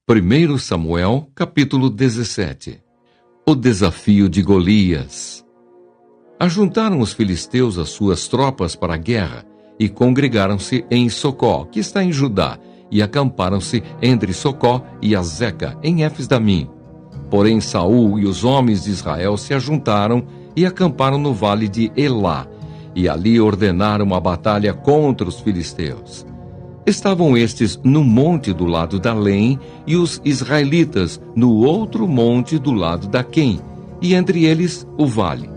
1 Samuel, capítulo 17. O desafio de Golias. Ajuntaram os filisteus as suas tropas para a guerra e congregaram-se em Socó, que está em Judá, e acamparam-se entre Socó e Azeca, em Éfes-Damim. Porém Saul e os homens de Israel se ajuntaram e acamparam no vale de Elá, e ali ordenaram a batalha contra os filisteus. Estavam estes no monte do lado da Lém, e os israelitas no outro monte do lado da Quém, e entre eles o vale.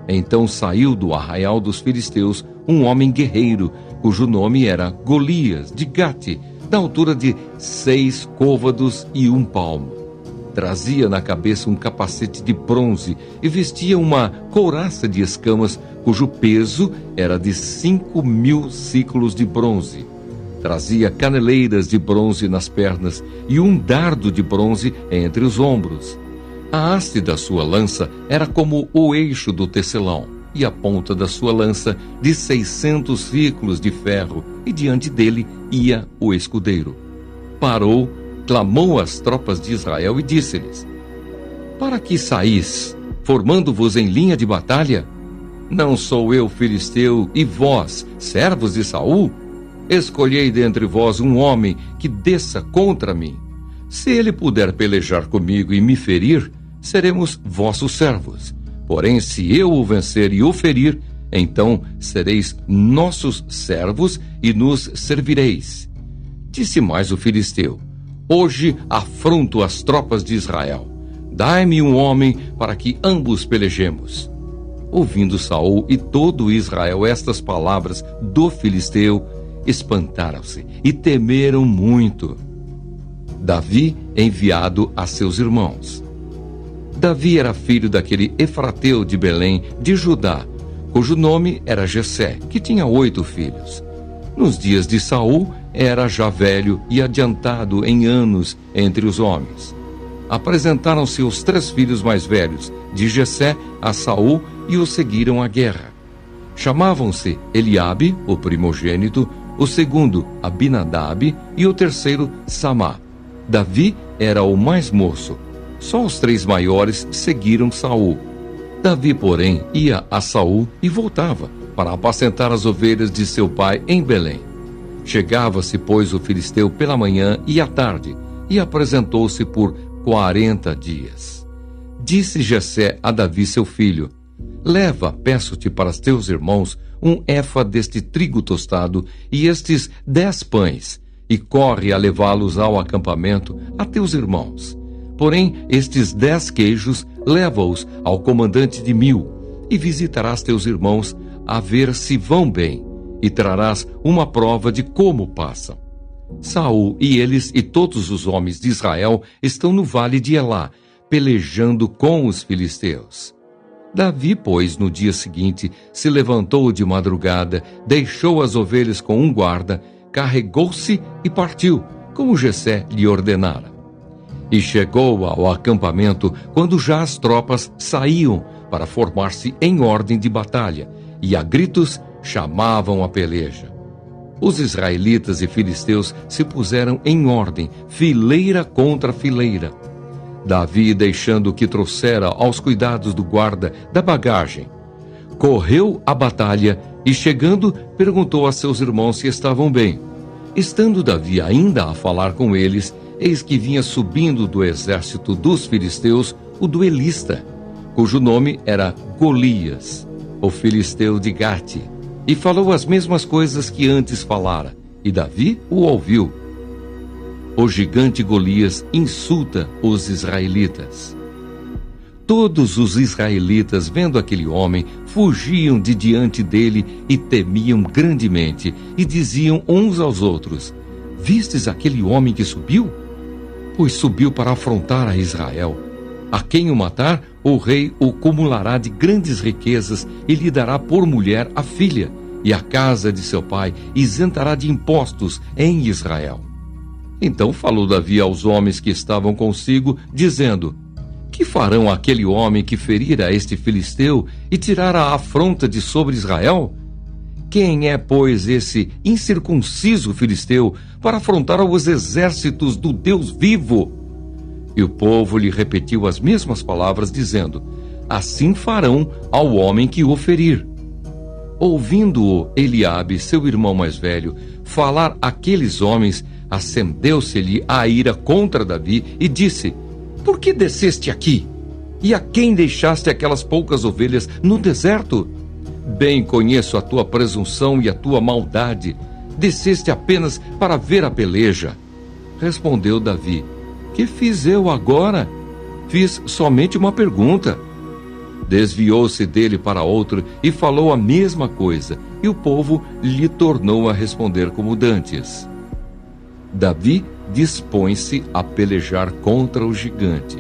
Então saiu do arraial dos filisteus um homem guerreiro, cujo nome era Golias, de Gate, da altura de 6 côvados e 1 palmo. Trazia na cabeça um capacete de bronze e vestia uma couraça de escamas, cujo peso era de 5.000 siclos de bronze. Trazia caneleiras de bronze nas pernas e um dardo de bronze entre os ombros. A haste da sua lança era como o eixo do tecelão, e a ponta da sua lança de 600 ciclos de ferro, e diante dele ia o escudeiro. Parou, clamou às tropas de Israel e disse-lhes: Para que saís, formando-vos em linha de batalha? Não sou eu filisteu, e vós, servos de Saul? Escolhei dentre vós um homem que desça contra mim. Se ele puder pelejar comigo e me ferir, seremos vossos servos. Porém, se eu o vencer e o ferir, então sereis nossos servos e nos servireis. Disse mais o filisteu: Hoje afronto as tropas de Israel. Dai-me um homem para que ambos pelejemos. Ouvindo Saul e todo Israel estas palavras do filisteu, espantaram-se e temeram muito. Davi enviado a seus irmãos. Davi era filho daquele Efrateu de Belém, de Judá, cujo nome era Jessé, que tinha 8 filhos. Nos dias de Saul, era já velho e adiantado em anos entre os homens. Apresentaram-se os 3 filhos mais velhos de Jessé a Saul e o seguiram à guerra. Chamavam-se Eliabe, o primogênito, o segundo Abinadab e o terceiro Samá. Davi era o mais moço. Só os 3 maiores seguiram Saul. Davi, porém, ia a Saul e voltava para apacentar as ovelhas de seu pai em Belém. Chegava-se, pois, o filisteu pela manhã e à tarde, e apresentou-se por 40 dias. Disse Jessé a Davi seu filho: Leva, peço-te, para os teus irmãos um éfa deste trigo tostado e estes 10 pães, e corre a levá-los ao acampamento a teus irmãos. Porém, estes 10 queijos leva-os ao comandante de 1000, e visitarás teus irmãos a ver se vão bem, e trarás uma prova de como passam. Saul e eles e todos os homens de Israel estão no vale de Elá, pelejando com os filisteus. Davi, pois, no dia seguinte, se levantou de madrugada, deixou as ovelhas com um guarda, carregou-se e partiu, como Jessé lhe ordenara. E chegou ao acampamento quando já as tropas saíam para formar-se em ordem de batalha, e a gritos chamavam a peleja. Os israelitas e filisteus se puseram em ordem, fileira contra fileira. Davi, deixando o que trouxera aos cuidados do guarda da bagagem, correu à batalha e, chegando, perguntou a seus irmãos se estavam bem. Estando Davi ainda a falar com eles, eis que vinha subindo do exército dos filisteus o duelista, cujo nome era Golias, o filisteu de Gate, e falou as mesmas coisas que antes falara, e Davi o ouviu. O gigante Golias insulta os israelitas. Todos os israelitas, vendo aquele homem, fugiam de diante dele e temiam grandemente, e diziam uns aos outros: Vistes aquele homem que subiu? Pois subiu para afrontar a Israel. A quem o matar, o rei o cumulará de grandes riquezas e lhe dará por mulher a filha, e a casa de seu pai isentará de impostos em Israel. Então falou Davi aos homens que estavam consigo, dizendo: Que farão aquele homem que ferir a este filisteu e tirar a afronta de sobre Israel? Quem é, pois, esse incircunciso filisteu para afrontar os exércitos do Deus vivo? E o povo lhe repetiu as mesmas palavras, dizendo: assim farão ao homem que o ferir. Ouvindo-o Eliabe, seu irmão mais velho, falar aqueles homens, acendeu-se-lhe a ira contra Davi e disse: por que desceste aqui? E a quem deixaste aquelas poucas ovelhas no deserto? Bem conheço a tua presunção e a tua maldade. Desceste apenas para ver a peleja. Respondeu Davi: que fiz eu agora? Fiz somente uma pergunta. Desviou-se dele para outro e falou a mesma coisa, e o povo lhe tornou a responder como dantes. Davi dispõe-se a pelejar contra o gigante.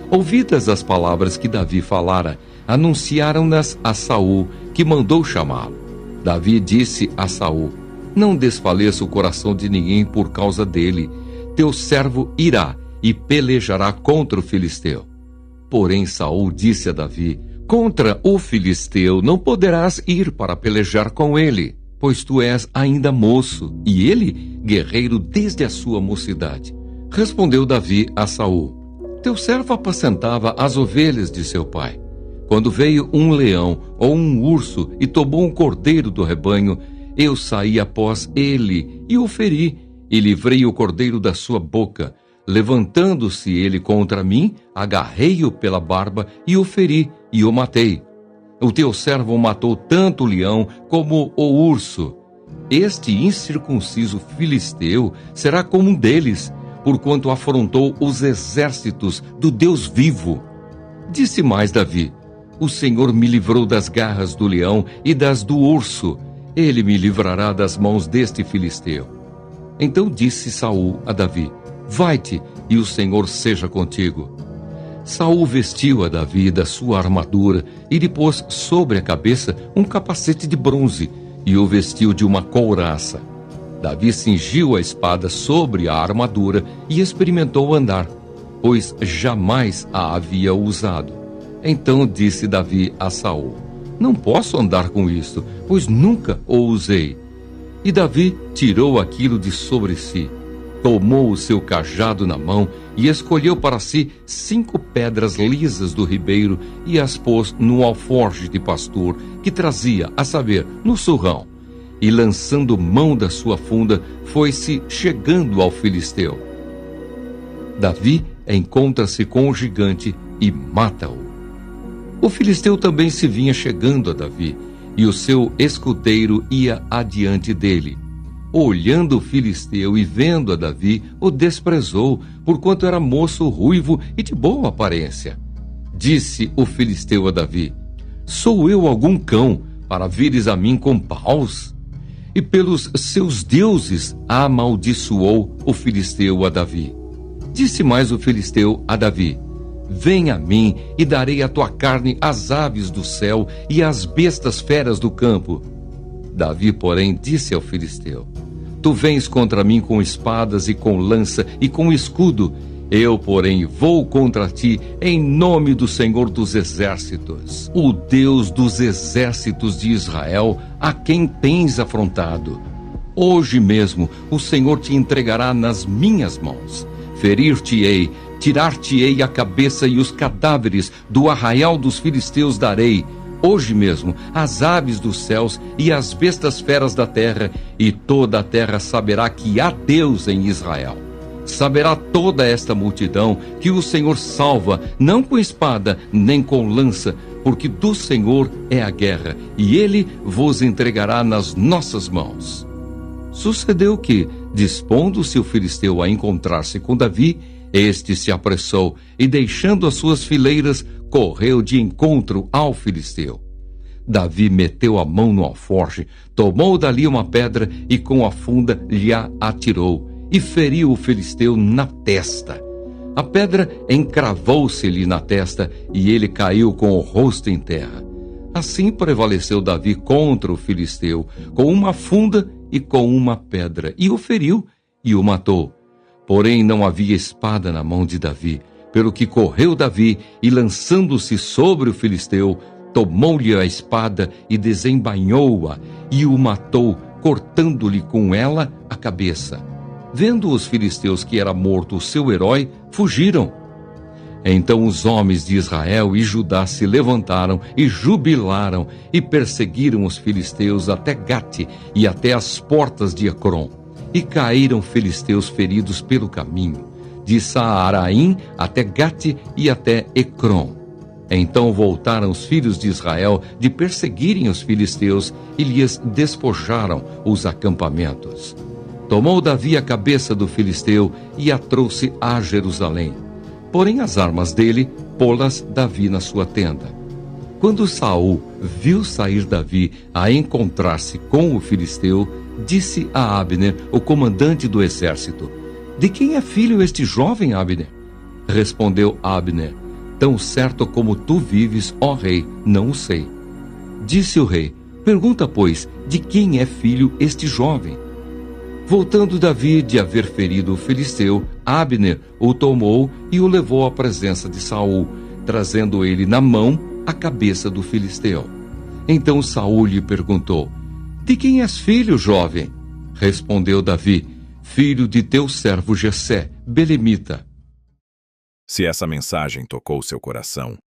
Ouvidas as palavras que Davi falara, anunciaram-nas a Saul, que mandou chamá-lo. Davi disse a Saul: não desfaleça o coração de ninguém por causa dele. Teu servo irá e pelejará contra o filisteu. Porém Saul disse a Davi: contra o filisteu não poderás ir para pelejar com ele, pois tu és ainda moço, e ele guerreiro desde a sua mocidade. Respondeu Davi a Saul: teu servo apacentava as ovelhas de seu pai. Quando veio um leão ou um urso e tomou um cordeiro do rebanho, eu saí após ele e o feri, e livrei o cordeiro da sua boca. Levantando-se ele contra mim, agarrei-o pela barba e o feri, e o matei. O teu servo matou tanto o leão como o urso. Este incircunciso filisteu será como um deles, porquanto afrontou os exércitos do Deus vivo. Disse mais Davi: o Senhor me livrou das garras do leão e das do urso. Ele me livrará das mãos deste filisteu. Então disse Saul a Davi: vai-te, e o Senhor seja contigo. Saul vestiu a Davi da sua armadura e lhe pôs sobre a cabeça um capacete de bronze e o vestiu de uma couraça. Davi cingiu a espada sobre a armadura e experimentou andar, pois jamais a havia usado. Então disse Davi a Saul: não posso andar com isto, pois nunca o usei. E Davi tirou aquilo de sobre si, tomou o seu cajado na mão e escolheu para si 5 pedras lisas do ribeiro e as pôs no alforje de pastor que trazia, a saber, no surrão. E lançando mão da sua funda, foi-se chegando ao filisteu. Davi encontra-se com o gigante e mata-o. O filisteu também se vinha chegando a Davi, e o seu escudeiro ia adiante dele. Olhando o filisteu e vendo a Davi, o desprezou, porquanto era moço ruivo e de boa aparência. Disse o filisteu a Davi: sou eu algum cão, para vires a mim com paus? E pelos seus deuses amaldiçoou o filisteu a Davi. Disse mais o filisteu a Davi: vem a mim e darei a tua carne às aves do céu e às bestas feras do campo. Davi, porém, disse ao filisteu: tu vens contra mim com espadas e com lança e com escudo. Eu, porém, vou contra ti em nome do Senhor dos Exércitos, o Deus dos exércitos de Israel, a quem tens afrontado. Hoje mesmo o Senhor te entregará nas minhas mãos. Ferir-te-ei, tirar-te-ei a cabeça e os cadáveres do arraial dos filisteus darei. Hoje mesmo as aves dos céus e as bestas feras da terra, e toda a terra saberá que há Deus em Israel. Saberá toda esta multidão que o Senhor salva, não com espada nem com lança, porque do Senhor é a guerra, e ele vos entregará nas nossas mãos. Sucedeu que, dispondo-se o filisteu a encontrar-se com Davi, este se apressou e, deixando as suas fileiras, correu de encontro ao filisteu. Davi meteu a mão no alforje, tomou dali uma pedra e com a funda lhe a atirou, e feriu o filisteu na testa. A pedra encravou-se-lhe na testa e ele caiu com o rosto em terra. Assim prevaleceu Davi contra o filisteu, com uma funda e com uma pedra, e o feriu e o matou. Porém não havia espada na mão de Davi, pelo que correu Davi e, lançando-se sobre o filisteu, tomou-lhe a espada e desembainhou-a, e o matou, cortando-lhe com ela a cabeça. Vendo os filisteus que era morto o seu herói, fugiram. Então os homens de Israel e Judá se levantaram e jubilaram e perseguiram os filisteus até Gate e até as portas de Ecrom. E caíram filisteus feridos pelo caminho, de Saaraim até Gate e até Ecrom. Então voltaram os filhos de Israel de perseguirem os filisteus e lhes despojaram os acampamentos. Tomou Davi a cabeça do filisteu e a trouxe a Jerusalém. Porém as armas dele, pô-las Davi na sua tenda. Quando Saul viu sair Davi a encontrar-se com o filisteu, disse a Abner, o comandante do exército: De quem é filho este jovem, Abner? Respondeu Abner: Tão certo como tu vives, ó rei, não o sei. Disse o rei: Pergunta, pois, de quem é filho este jovem? Voltando Davi de haver ferido o filisteu, Abner o tomou e o levou à presença de Saul, trazendo ele na mão a cabeça do filisteu. Então Saul lhe perguntou: De quem és filho, jovem? Respondeu Davi: Filho de teu servo Jessé, belemita. Se essa mensagem tocou seu coração,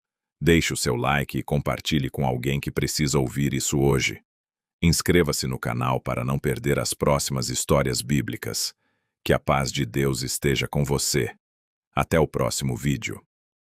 deixe o seu like e compartilhe com alguém que precisa ouvir isso hoje. Inscreva-se no canal para não perder as próximas histórias bíblicas. Que a paz de Deus esteja com você. Até o próximo vídeo.